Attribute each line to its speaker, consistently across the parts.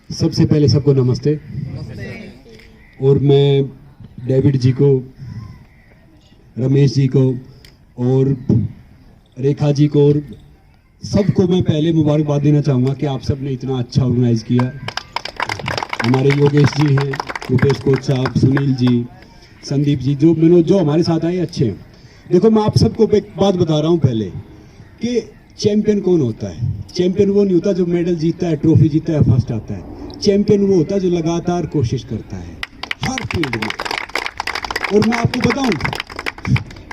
Speaker 1: सबसे पहले सबको नमस्ते। और मैं डेविड जी को, रमेश जी को और रेखा जी को और सबको मैं पहले मुबारकबाद देना चाहूँगा कि आप सब ने इतना अच्छा ऑर्गेनाइज किया। हमारे योगेश जी हैं, रुपेश कोच साहब, सुनील जी, संदीप जी, जो हमारे साथ आए अच्छे हैं। देखो, मैं आप सबको एक बात बता रहा हूँ पहले कि चैंपियन कौन होता है। चैंपियन वो नहीं होता जो मेडल जीतता है, ट्रॉफी जीतता है, फर्स्ट आता है। चैंपियन वो होता है जो लगातार कोशिश करता है हर फील्ड में। और मैं आपको बताऊं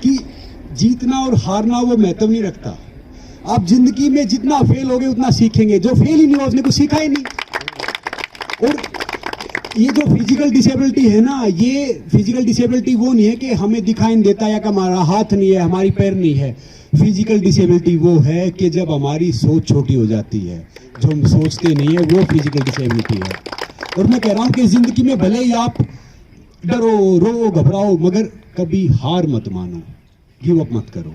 Speaker 1: कि जीतना और हारना वो महत्व नहीं रखता। आप जिंदगी में जितना फेल होगे उतना सीखेंगे। जो फेल ही नहीं हुआ उसने कुछ सीखा ही नहीं। और ये जो फिजिकल डिसेबिलिटी है ना, ये फिजिकल डिसेबिलिटी वो नहीं है कि हमें दिखाई नहीं देता या कि हमारा हाथ नहीं है, हमारी पैर नहीं है। फिजिकल डिसेबिलिटी वो है कि जब हमारी सोच छोटी हो जाती है, जो हम सोचते नहीं है, वो फिजिकल डिसेबिलिटी है। और मैं कह रहा हूं कि जिंदगी में भले ही आप डरो, रो, घबराओ, मगर कभी हार मत मानो, गिव अप मत करो।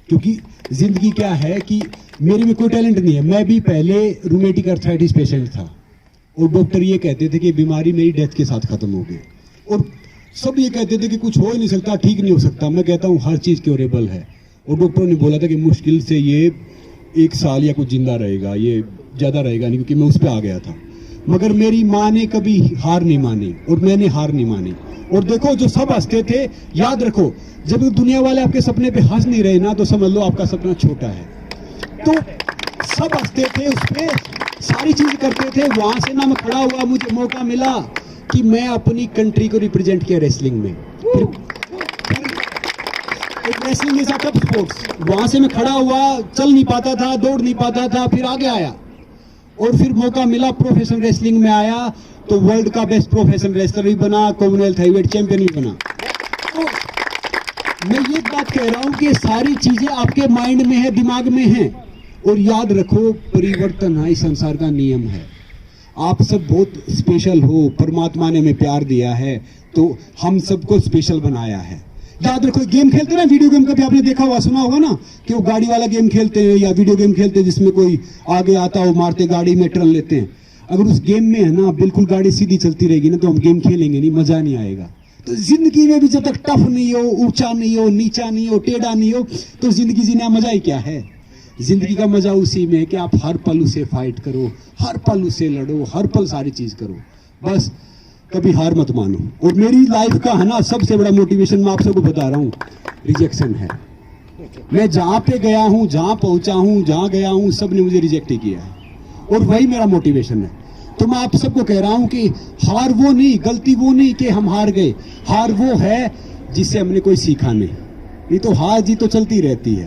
Speaker 1: क्योंकि जिंदगी क्या है कि मेरे में कोई टैलेंट नहीं है। मैं भी पहले रूमेटिक अर्थराइटिस पेशेंट था और डॉक्टर ये कहते थे कि बीमारी मेरी डेथ के साथ खत्म हो गई। और सब ये कहते थे कि कुछ हो ही नहीं सकता, ठीक नहीं हो सकता। मैं कहता हूँ हर चीज़ क्योरेबल है। और डॉक्टरों ने बोला था कि मुश्किल से ये 1 साल या कुछ जिंदा रहेगा, ये ज़्यादा रहेगा नहीं, क्योंकि मैं उस पर आ गया था। मगर मेरी माँ ने कभी हार नहीं मानी और मैंने हार नहीं मानी। और देखो, जो सब हंसते थे, याद रखो, जब दुनिया वाले आपके सपने पे हंस नहीं रहे ना, तो समझ लो आपका सपना छोटा है। तो सब हंसते थे, उस पर सारी चीज करते थे। वहां से ना मैं खड़ा हुआ, मुझे मौका मिला कि मैं अपनी कंट्री को रिप्रेजेंट किया रेसलिंग में। एक wrestling is a tough sports. वहां से मैं खड़ा हुआ, चल नहीं पाता था, दौड़ नहीं पाता था, फिर आगे आया और फिर मौका मिला, प्रोफेशनल रेसलिंग में आया तो वर्ल्ड का बेस्ट प्रोफेशनल रेसलर भी बना, कॉमनवेल्थ हेवीवेट चैंपियन भी बना। तो मैं ये बात कह रहा हूं कि सारी चीजें आपके माइंड में है, दिमाग में है। और याद रखो, परिवर्तन है इस संसार का नियम है। आप सब बहुत स्पेशल हो, परमात्मा ने हमें प्यार दिया है तो हम सबको स्पेशल बनाया है। याद रखो, गेम खेलते ना, वीडियो गेम, कभी आपने देखा हुआ, सुना होगा ना कि वो गाड़ी वाला गेम खेलते हैं या वीडियो गेम खेलते हैं जिसमें कोई आगे आता हो, मारते गाड़ी में टर्न लेते हैं। अगर उस गेम में है ना बिल्कुल गाड़ी सीधी चलती रहेगी ना, तो हम गेम खेलेंगे नहीं, मजा नहीं आएगा। तो जिंदगी में भी जब तक टफ नहीं हो, ऊंचा नहीं हो, नीचा नहीं हो, टेढ़ा नहीं हो, तो जिंदगी जीने का मजा ही क्या है। जिंदगी का मजा उसी में है कि आप हर पल उसे फाइट करो, हर पल उसे लड़ो, हर पल सारी चीज करो, बस कभी हार मत मानो। और मेरी लाइफ का है ना सबसे बड़ा मोटिवेशन, मैं आप सबको बता रहा हूँ, रिजेक्शन है। मैं जहां पे गया हूं, जहां पहुंचा हूं, जहां गया हूं, सब ने मुझे रिजेक्ट ही किया है और वही मेरा मोटिवेशन है। तो मैं आप सबको कह रहा हूं कि हार वो नहीं, गलती वो नहीं कि हम हार गए। हार वो है जिससे हमने कोई सीखा नहीं तो हार जी तो चलती रहती है।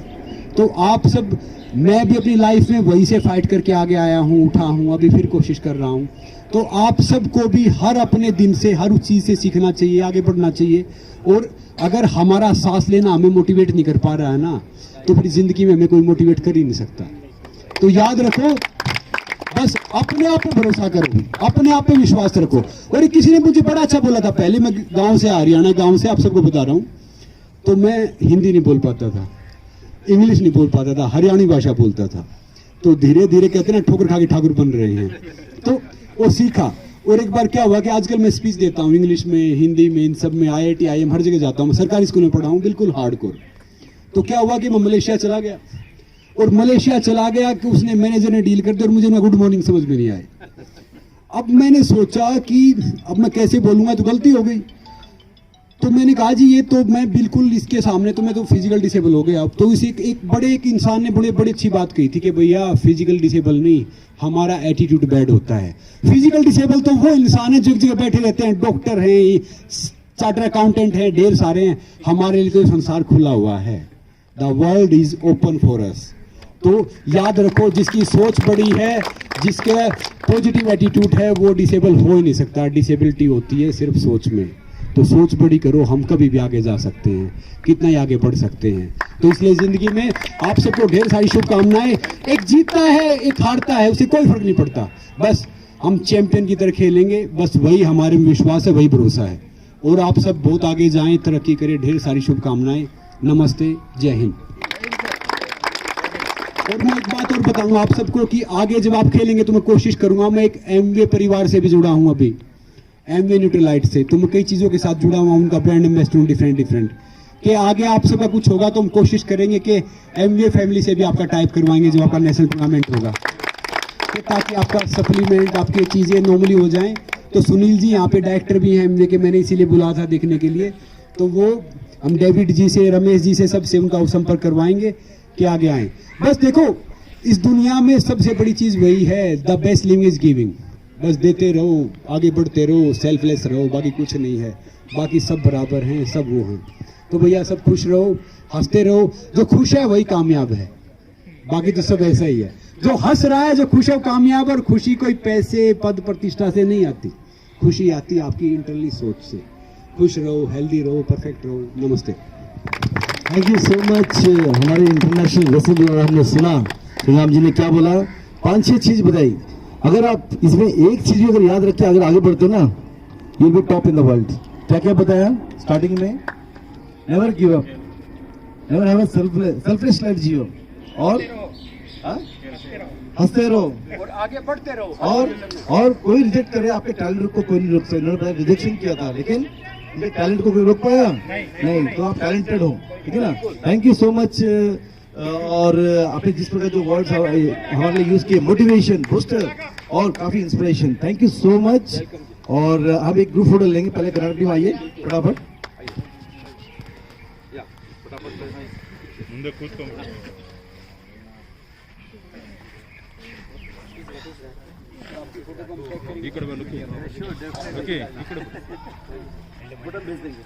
Speaker 1: तो आप सब, मैं भी अपनी लाइफ में वही से फाइट करके आगे आया हूं, उठा हूं, अभी फिर कोशिश कर रहा हूं। तो आप सबको भी हर अपने दिन से, हर उस चीज से सीखना चाहिए, आगे बढ़ना चाहिए। और अगर हमारा सांस लेना हमें मोटिवेट नहीं कर पा रहा है ना, तो फिर जिंदगी में हमें कोई मोटिवेट कर ही नहीं सकता। तो याद रखो, बस अपने आप पे भरोसा करो, अपने आप पे विश्वास रखो। और किसी ने मुझे बड़ा अच्छा बोला था, पहले मैं गांव से, हरियाणा गांव से, आप सबको बता रहा हूं, तो मैं हिंदी नहीं बोल पाता था, इंग्लिश नहीं बोल पाता था, हरियाणी भाषा बोलता था। तो धीरे धीरे कहते ना, ठोकर खा के ठाकुर बन रहे हैं, तो वो सीखा। और एक बार क्या हुआ कि आजकल मैं स्पीच देता हूँ इंग्लिश में, हिंदी में, इन सब में, IIT IIM हर जगह जाता हूँ। मैं सरकारी स्कूल में पढ़ा हूँ, बिल्कुल हार्डकोर। तो क्या हुआ कि मैं मलेशिया चला गया, और मलेशिया चला गया कि उसने, मैनेजर ने डील कर दी और मुझे ना गुड मॉर्निंग समझ में नहीं आई। अब मैंने सोचा कि अब मैं कैसे बोलूंगा, तो गलती हो गई। तो मैंने कहा जी ये तो मैं बिल्कुल इसके सामने, तो मैं तो फिजिकल डिसेबल हो गया। अब तो इसी एक इंसान ने बड़ी अच्छी बात कही थी कि भैया फिजिकल डिसेबल नहीं, हमारा एटीट्यूड बैड होता है। फिजिकल डिसेबल तो वो इंसान है जो एक जगह बैठे रहते हैं, डॉक्टर हैं, चार्टर अकाउंटेंट हैं, ढेर सारे हैं। हमारे लिए तो संसार खुला हुआ है, the world is open for us. तो याद रखो, जिसकी सोच बड़ी है, जिसके पॉजिटिव एटीट्यूड है, वो डिसेबल हो ही नहीं सकता। डिसेबिलिटी होती है सिर्फ सोच में। तो सोच बड़ी करो, हम कभी भी आगे जा सकते हैं, कितना ही आगे बढ़ सकते हैं। तो इसलिए जिंदगी में आप सबको ढेर सारी शुभकामनाएं। एक जीतता है, एक हारता है, उसे कोई फर्क नहीं पड़ता, बस हम चैंपियन की तरह खेलेंगे, बस वही हमारे में विश्वास है, वही भरोसा है। और आप सब बहुत आगे जाएं, तरक्की करें, ढेर सारी शुभकामनाएं। नमस्ते, जय हिंद। और मैं एक बात और बताऊंगा आप सबको कि आगे जब आप खेलेंगे तो मैं कोशिश करूंगा, मैं एक एमवे परिवार से भी जुड़ा हूं, अभी एमवे न्यूट्रलाइट से, तो मैं कई चीज़ों के साथ जुड़ा हुआ हूं, उनका ब्रांड एम्बेसडर हूं डिफरेंट कि आगे आप सबका कुछ होगा तो हम कोशिश करेंगे कि एमवे फैमिली से भी आपका टाइप करवाएंगे जब आपका नेशनल टूर्नामेंट होगा, कि ताकि आपका सप्लीमेंट आपकी चीज़ें नॉर्मली हो जाएं। तो सुनील जी यहाँ पे डायरेक्टर भी हैं एमवे के, मैंने इसीलिए बुलाया था देखने के लिए, तो वो हम डेविड जी से, रमेश जी से, सबसे उनका संपर्क करवाएंगे कि आगे आए। बस देखो इस दुनिया में सबसे बड़ी चीज़ वही है, the best living is giving. बस देते रहो, आगे बढ़ते रहो, सेल्फलेस रहो, बाकी कुछ नहीं है, बाकी सब बराबर हैं, सब वो हैं। तो भैया सब खुश रहो, हंसते रहो, जो खुश है वही कामयाब है, बाकी तो सब ऐसा ही है। जो हंस रहा है, जो खुश है, कामयाब। और खुशी कोई पैसे पद प्रतिष्ठा से नहीं आती, खुशी आती आपकी इंटरनली सोच से। खुश रहो, हेल्दी रहो, परफेक्ट रहो। नमस्ते,
Speaker 2: थैंक यू सो मच। हमारे इंटरनेशनल रेसलर हमने सुना श्रीराम जी ने क्या बोला, 5-6 चीज बताई। अगर आप इसमें एक चीज भी अगर याद रख के अगर आगे बढ़ते हो ना, you will be top in the world. क्या क्या बताया स्टार्टिंग में? Never give up, never have a selfless life जियो, और हंसते रहो
Speaker 1: और आगे बढ़ते रहो।
Speaker 2: और कोई रिजेक्ट करे आपके टैलेंट को कोई नहीं रोक सकता। इन्होंने रिजेक्शन किया था, लेकिन इनके टैलेंट को कोई रोक पाया नहीं, तो आप टैलेंटेड हो, ठीक है ना। Thank you so much. और आपने जिस प्रकार जो वर्ड्स हमारे लिए यूज किए, मोटिवेशन, बूस्टर और काफी inspiration, thank you so much. और हम एक ग्रुप फोटो लेंगे, पहले कर्नाटक टीम आइए फटाफट।
Speaker 3: ಮುಂದೆ ಕೂತ್ಕೊಂಡು ಈ ಕಡೆ ಬಂದು ಓಕೆ ಈ ಕಡೆ ಫೋಟೋ भेज देंगे।